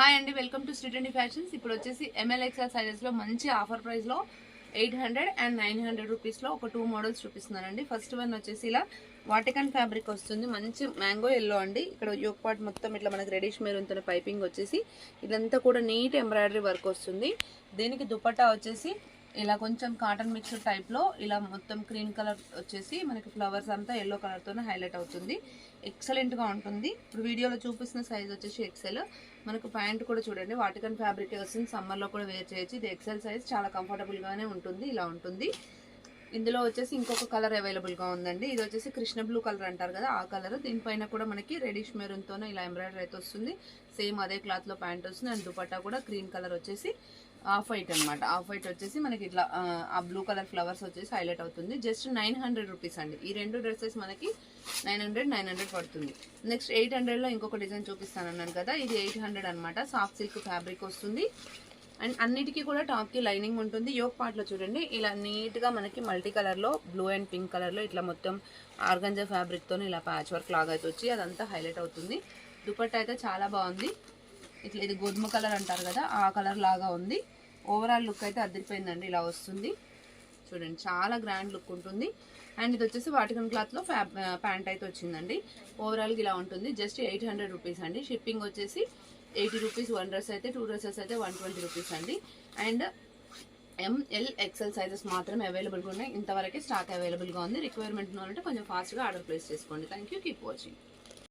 Hi అండి, welcome to Shri fashions. ఇప్పుడు వచ్చేసి ఎంఎల్ ఎక్స్ఎల్ సైజెస్ లో మంచి ఆఫర్ ప్రైస్ లో 800 అండ్ 900 రూపీస్ లో ఒక 2 మోడల్స్ చూపిస్తున్నానండి. ఫస్ట్ వన్ వచ్చేసి ఇలా వాటికన్ ఫ్యాబ్రిక్ వస్తుంది, మంచి మ్యాంగో ఎల్లో అండి. ఇక్కడ యోక్ పార్ట్ మొత్తం ఇట్లా మనకి రెడిష్ మెరూన్ పైపింగ్ వచ్చేసి ఇదంతా కూడా నీట్ ఎంబ్రాయిడరీ వర్క్ వస్తుంది. దీనికి దుపట్టా వచ్చేసి ఇలా కొంచెం కాటన్ మిక్స్డ్ టైప్ లో ఇలా మొత్తం క్రీమ్ కలర్ వచ్చేసి మనకి ఫ్లవర్స్ అంతా ఎల్లో కలర్ తోనే హైలైట్ అవుతుంది. ఎక్సలెంట్ గా ఉంటుంది. ఇప్పుడు వీడియోలో చూపిస్తున్న సైజ్ వచ్చేసి ఎక్సెల్. మనకు ప్యాంట్ కూడా చూడండి వాటికన్ ఫ్యాబ్రిక్ వస్తుంది, సమ్మర్ లో కూడా వేర్ చేయొచ్చు. ఇది ఎక్సెల్ సైజ్, చాలా కంఫర్టబుల్ గానే ఉంటుంది. ఇలా ఉంటుంది. ఇందులో వచ్చేసి ఇంకొక కలర్ అవైలబుల్ గా ఉందండి. ఇది వచ్చేసి కృష్ణ బ్లూ కలర్ అంటారు కదా, ఆ కలర్. దీనిపైన కూడా మనకి రెడిష్ మెరూన్ తోనే ఇలా ఎంబ్రాయిడరీ అయితే వస్తుంది. సేమ్ అదే క్లాత్ లో ప్యాంట్ వస్తుంది. అండ్ దుపట్టా కూడా క్రీమ్ కలర్ వచ్చేసి ఆఫ్ వైట్ అనమాట. ఆఫ్ వైట్ వచ్చేసి మనకి ఇట్లా ఆ బ్లూ కలర్ ఫ్లవర్స్ వచ్చేసి హైలైట్ అవుతుంది. జస్ట్ 900 రూపీస్ అండి. ఈ రెండు డ్రెస్సెస్ మనకి 900 పడుతుంది. నెక్స్ట్ 800 లో ఇంకొక డిజైన్ చూపిస్తాను అన్నాను కదా, ఇది 800 అనమాట. సాఫ్ట్ సిల్క్ ఫ్యాబ్రిక్ వస్తుంది. అండ్ అన్నిటికీ కూడా టాప్ కి లైనింగ్ ఉంటుంది. యోక్ పార్ట్ లో చూడండి ఇలా నీట్ గా మనకి మల్టీ కలర్ లో బ్లూ అండ్ పింక్ కలర్ లో ఇట్లా మొత్తం ఆర్గంజా ఫ్యాబ్రిక్ తో ఇలా ప్యాచ్ వర్క్ లాగా అయితే వచ్చి అదంతా హైలైట్ అవుతుంది. దుపట్టా అయితే చాలా బాగుంది. ఇట్లా ఇది గోధుమ కలర్ అంటారు కదా, ఆ కలర్ లాగా ఉంది. ఓవరాల్ లుక్ అయితే అదిరిపోయిందండి. ఇలా వస్తుంది చూడండి, చాలా గ్రాండ్ లుక్ ఉంటుంది. అండ్ ఇది వచ్చేసి వాటికన్ క్లాత్ లో ప్యాంట్ అయితే వచ్చిందండి. ఓవరాల్ గా ఇలా ఉంటుంది. జస్ట్ 800 రూపీస్ అండి. షిప్పింగ్ వచ్చేసి 80 రూపీస్. 1 డ్రెస్ అయితే, 2 డ్రెస్సెస్ అయితే 120 రూపీస్ అండి. అండ్ ఎంఎల్ ఎక్స్ఎల్ సైజెస్ మాత్రమే అవైలబుల్గా ఉన్నాయి. ఇంతవరకే స్టాక్ అవైలబుల్గా ఉంది. రిక్వైర్మెంట్ ఉన్నంటే కొంచెం ఫాస్ట్గా ఆర్డర్ ప్లేస్ చేసుకోండి. Thank you. Keep watching.